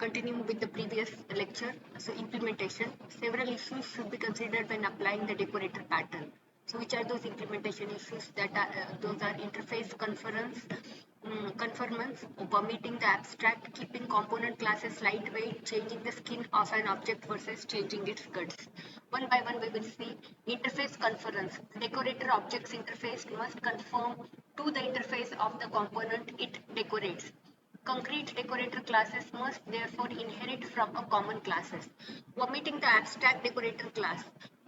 Continuing with the previous lecture, so implementation, several issues should be considered when applying the decorator pattern. So which are those implementation issues? That are those are interface conformance, permitting the abstract, keeping component classes lightweight, changing the skin of an object versus changing its guts. One by one we will see interface conference. Decorator objects interface must conform to the interface of the component it decorates. Concrete decorator classes must therefore inherit from a common classes. Omitting the abstract decorator class.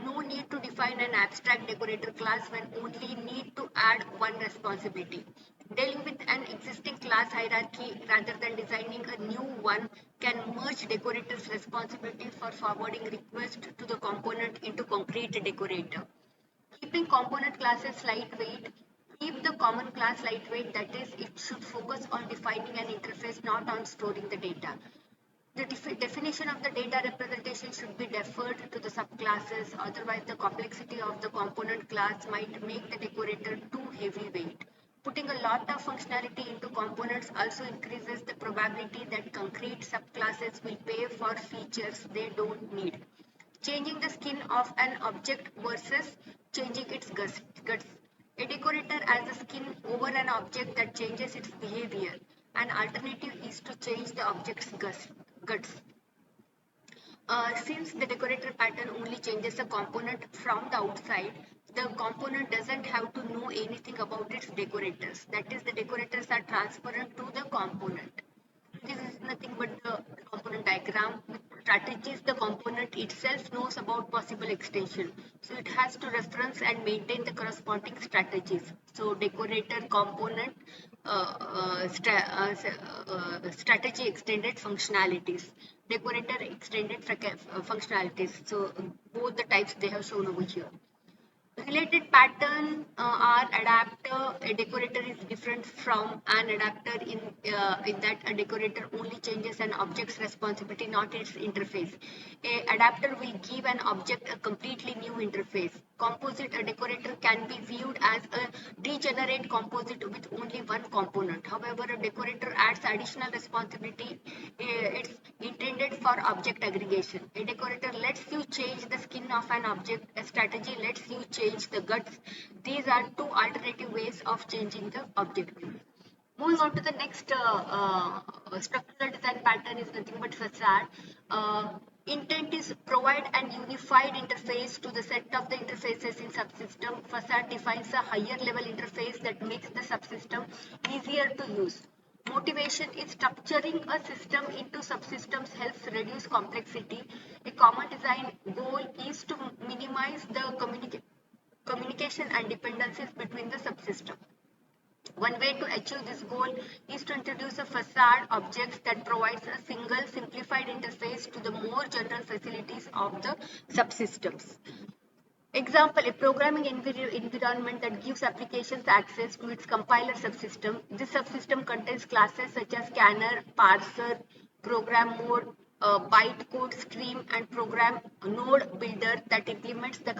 No need to define an abstract decorator class when only need to add one responsibility. Dealing with an existing class hierarchy rather than designing a new one can merge decorator's responsibility for forwarding request to the component into concrete decorator. Keeping component classes lightweight, keep the common class lightweight, that is, it should focus on defining an interface, not on storing the data. The definition of the data representation should be deferred to the subclasses, otherwise the complexity of the component class might make the decorator too heavyweight. Putting a lot of functionality into components also increases the probability that concrete subclasses will pay for features they don't need. Changing the skin of an object versus changing its guts. A decorator has a skin over an object that changes its behavior. An alternative is to change the object's guts. Since the decorator pattern only changes the component from the outside, the component doesn't have to know anything about its decorators. That is, the decorators are transparent to the component. This is nothing but the component diagram. With strategies, the component itself knows about possible extension. So it has to reference and maintain the corresponding strategies. So decorator component strategy extended functionalities. Decorator extended functionalities. So both the types they have shown over here. Related pattern are adapter. A decorator is different from an adapter in that a decorator only changes an object's responsibility, not its interface. A adapter will give an object a completely new interface. Composite, a decorator can be viewed as a degenerate composite with only one component. However, a decorator adds additional responsibility. It's intended for object aggregation. A decorator lets you change the skin of an object. A strategy lets you change the guts. These are two alternative ways of changing the object. Moving on to the next structural design pattern is nothing but facade. Intent is provide an unified interface to the set of the interfaces in subsystem. Facade defines a higher level interface that makes the subsystem easier to use. Motivation is structuring a system into subsystems helps reduce complexity. A common design goal is to minimize the communication and dependencies between the subsystem. One way to achieve this goal is to introduce a facade object that provides a single simplified interface to the more general facilities of the subsystems. Example, a programming environment that gives applications access to its compiler subsystem. This subsystem contains classes such as scanner, parser, program mode, bytecode stream, and program node builder that implements the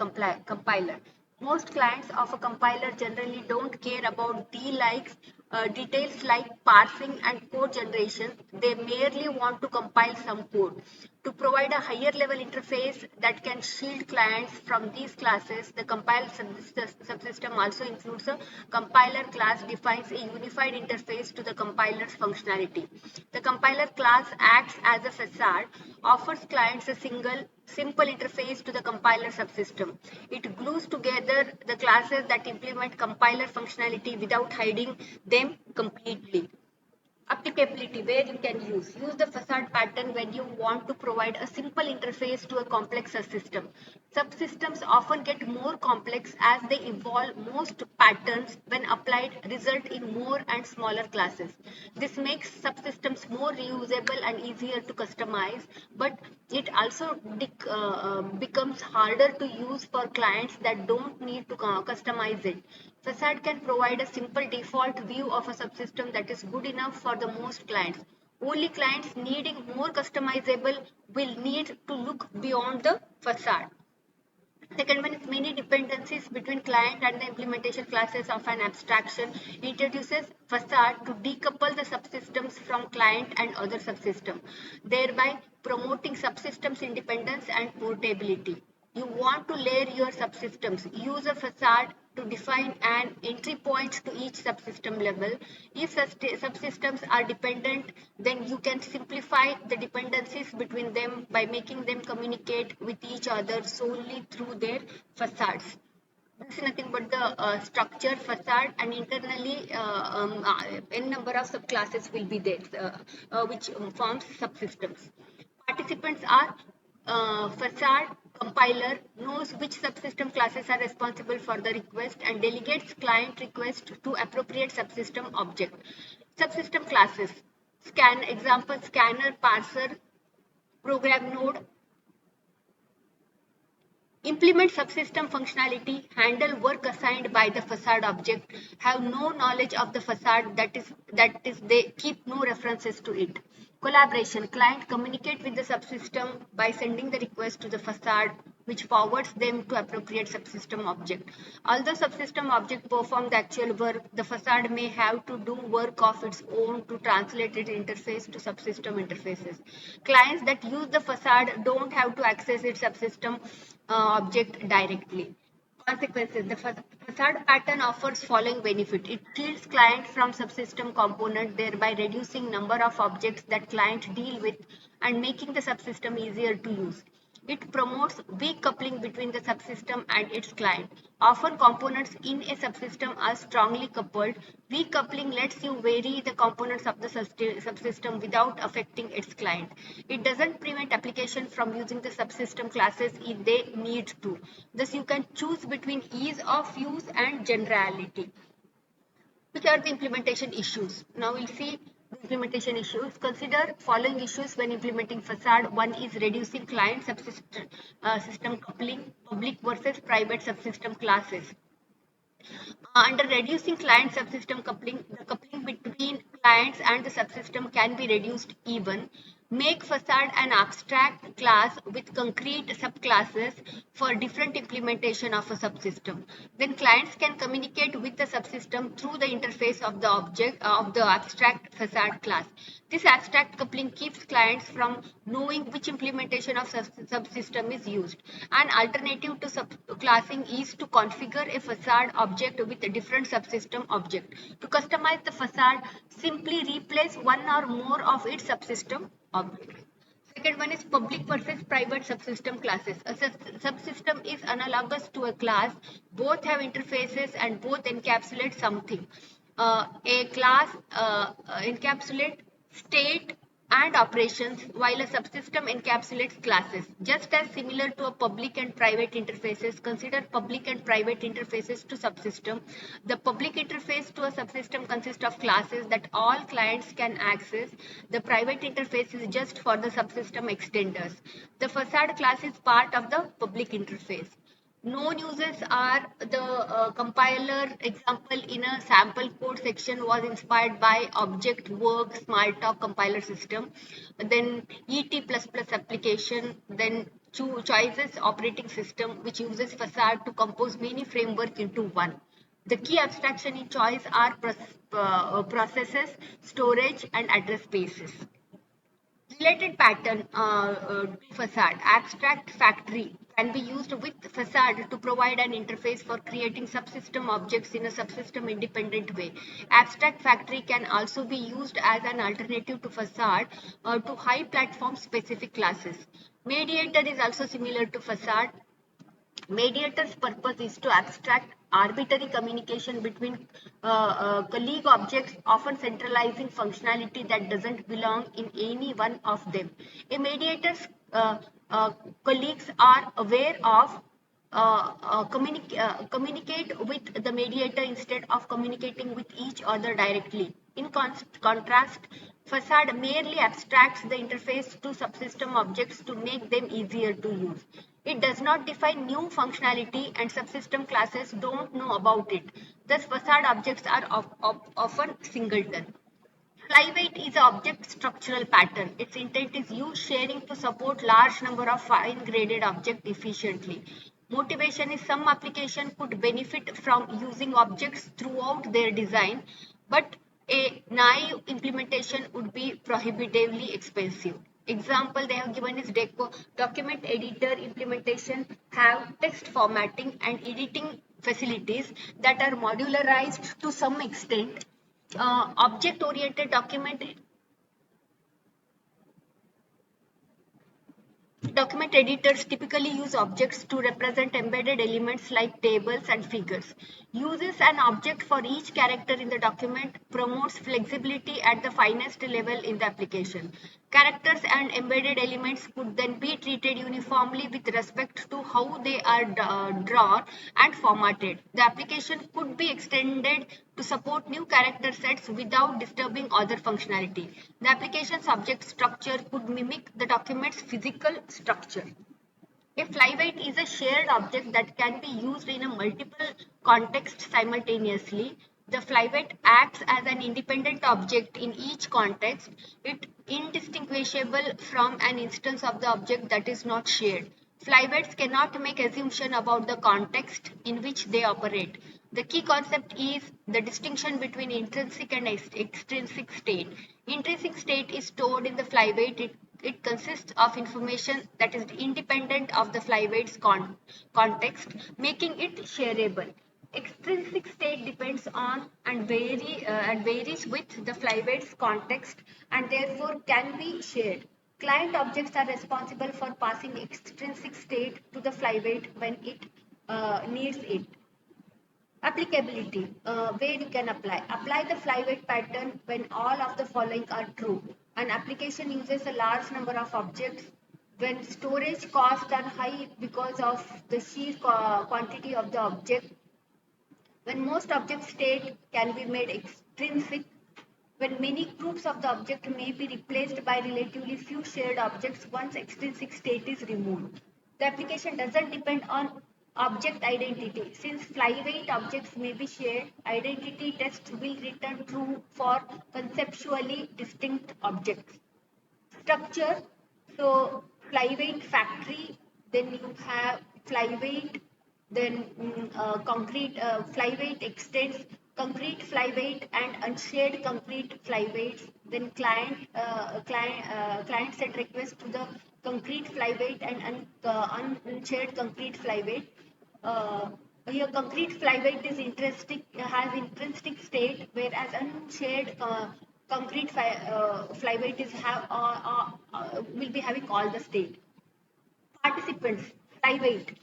compiler. Most clients of a compiler generally don't care about details like parsing and code generation. They merely want to compile some code. To provide a higher level interface that can shield clients from these classes, the compile subsystem also includes a compiler class defines a unified interface to the compiler's functionality. The compiler class acts as a facade, offers clients a simple interface to the compiler subsystem. It glues together the classes that implement compiler functionality without hiding them completely. Applicability, where you can use the facade pattern when you want to provide a simple interface to a complex system. Subsystems often get more complex as they evolve. Most patterns when applied result in more and smaller classes. This makes subsystems more reusable and easier to customize, but it also becomes harder to use for clients that don't need to customize it. Facade can provide a simple default view of a subsystem that is good enough for the most clients. Only clients needing more customizable will need to look beyond the facade. Second one is many dependencies between client and the implementation classes of an abstraction introduces facade to decouple the subsystems from client and other subsystem, thereby promoting subsystems independence and portability. You want to layer your subsystems. Use a facade to define an entry point to each subsystem level. If subsystems are dependent, then you can simplify the dependencies between them by making them communicate with each other solely through their facades. This is nothing but the structure facade, and internally n number of subclasses will be there, which forms subsystems. Participants are facade compiler knows which subsystem classes are responsible for the request and delegates client request to appropriate subsystem object. Subsystem classes scan example scanner, parser, program node, implement subsystem functionality, handle work assigned by the facade object, have no knowledge of the facade, that is they keep no references to it. Collaboration, client communicate with the subsystem by sending the request to the facade which forwards them to appropriate subsystem object. Although subsystem object perform the actual work, the facade may have to do work of its own to translate its interface to subsystem interfaces. Clients that use the facade don't have to access its subsystem object directly. Consequences. The facade pattern offers following benefit. It shields client from subsystem component, thereby reducing number of objects that client deal with and making the subsystem easier to use. It promotes weak coupling between the subsystem and its client. Often components in a subsystem are strongly coupled. Weak coupling lets you vary the components of the subsystem without affecting its client. It doesn't prevent application from using the subsystem classes if they need to. Thus, you can choose between ease of use and generality. Which are the implementation issues? Now we'll see the implementation issues. Consider following issues when implementing facade. One is reducing client subsystem system coupling, public versus private subsystem classes. Under reducing client subsystem coupling, the coupling between clients and the subsystem can be reduced even. Make facade an abstract class with concrete subclasses for different implementation of a subsystem. Then clients can communicate with the subsystem through the interface of the object of the abstract facade class. This abstract coupling keeps clients from knowing which implementation of subsystem is used. An alternative to subclassing is to configure a facade object with a different subsystem object. To customize the facade, simply replace one or more of its subsystem objects. Second one is public versus private subsystem classes. A subsystem is analogous to a class. Both have interfaces and both encapsulate something. A class encapsulates state and operations, while a subsystem encapsulates classes. Just as similar to a public and private interfaces, consider public and private interfaces to subsystem. The public interface to a subsystem consists of classes that all clients can access. The private interface is just for the subsystem extenders. The facade class is part of the public interface. Known uses are the compiler example in a sample code section was inspired by Object Work Smalltalk compiler system, then ET++ application, then choices operating system which uses facade to compose many framework into one. The key abstraction in choice are processes, storage, and address spaces. Related pattern to facade. Abstract factory can be used with facade to provide an interface for creating subsystem objects in a subsystem independent way. Abstract factory can also be used as an alternative to facade to high platform specific classes. Mediator is also similar to facade. Mediator's purpose is to abstract arbitrary communication between colleague objects, often centralizing functionality that doesn't belong in any one of them. A mediator's colleagues are aware of communicate with the mediator instead of communicating with each other directly. In contrast, facade merely abstracts the interface to subsystem objects to make them easier to use. It does not define new functionality and subsystem classes don't know about it. Thus, facade objects are often singleton. Flyweight is an object structural pattern. Its intent is use sharing to support large number of fine graded objects efficiently. Motivation is some application could benefit from using objects throughout their design, but a naive implementation would be prohibitively expensive. Example they have given is document editor implementation have text formatting and editing facilities that are modularized to some extent. Object-oriented document editors typically use objects to represent embedded elements like tables and figures. Uses an object for each character in the document promotes flexibility at the finest level in the application. Characters and embedded elements could then be treated uniformly with respect to how they are drawn and formatted. The application could be extended to support new character sets without disturbing other functionality. The application's object structure could mimic the document's physical structure. A flyweight is a shared object that can be used in a multiple contexts simultaneously. The flyweight acts as an independent object in each context. It indistinguishable from an instance of the object that is not shared. Flyweights cannot make assumption about the context in which they operate. The key concept is the distinction between intrinsic and extrinsic state. Intrinsic state is stored in the flyweight. It consists of information that is independent of the flyweight's context, making it shareable. Extrinsic state depends on and varies with the flyweight's context and therefore can be shared. Client objects are responsible for passing extrinsic state to the flyweight when it needs it. Applicability, where you can apply. Apply the flyweight pattern when all of the following are true. An application uses a large number of objects when storage costs are high because of the sheer quantity of the object, when most object state can be made extrinsic, when many groups of the object may be replaced by relatively few shared objects once extrinsic state is removed. The application doesn't depend on object identity. Since flyweight objects may be shared, identity tests will return true for conceptually distinct objects. Structure, so flyweight factory, then you have flyweight, then concrete flyweight extends, concrete flyweight and unshared concrete flyweights, then client send request to the concrete flyweight and unshared concrete flyweight. uh, Here concrete flyweight is interesting, has intrinsic state, whereas unshared flyweight is will be having all the state. Participants, flyweight.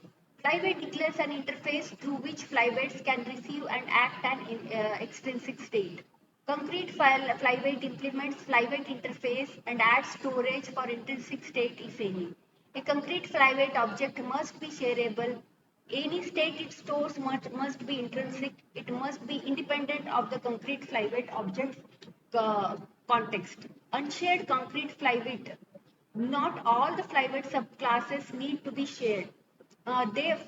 Flyweight declares an interface through which flyweights can receive and act an extrinsic state. Concrete flyweight implements flyweight interface and adds storage for intrinsic state if any. A concrete flyweight object must be shareable. Any state it stores must be intrinsic. It must be independent of the concrete flyweight object's context. Unshared concrete flyweight. Not all the flyweight subclasses need to be shared. The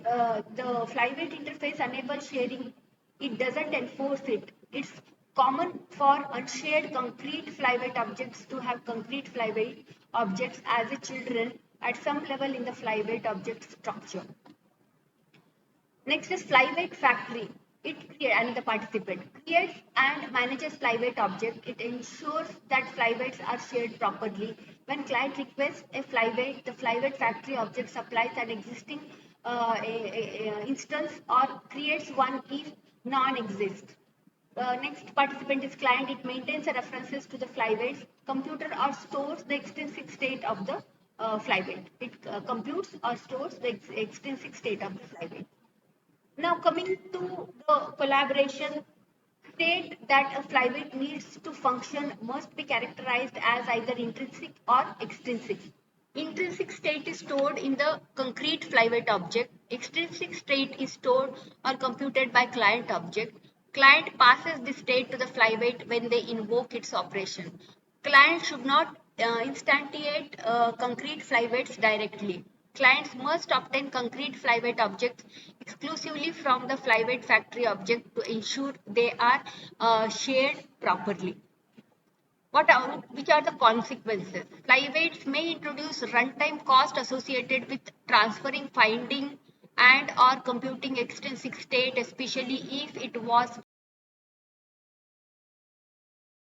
flyweight interface enables sharing. It doesn't enforce it. It's common for unshared concrete flyweight objects to have concrete flyweight objects as a children at some level in the flyweight object structure. Next is flyweight factory. And the participant creates and manages flyweight object. It ensures that flyweights are shared properly. When client requests a flyweight, the flyweight factory object supplies an existing instance or creates one if none exists. Next participant is client. It maintains the references to the flyweights. Computer or stores the extrinsic state of the flyweight. It computes or stores the extrinsic state of the flyweight. Now coming to the collaboration, state that a flyweight needs to function must be characterized as either intrinsic or extrinsic. Intrinsic state is stored in the concrete flyweight object. Extrinsic state is stored or computed by client object. Client passes the state to the flyweight when they invoke its operation. Client should not instantiate concrete flyweights directly. Clients must obtain concrete flyweight objects exclusively from the flyweight factory object to ensure they are shared properly. Which are the consequences? Flyweights may introduce runtime cost associated with transferring finding and or computing extrinsic state, especially if it was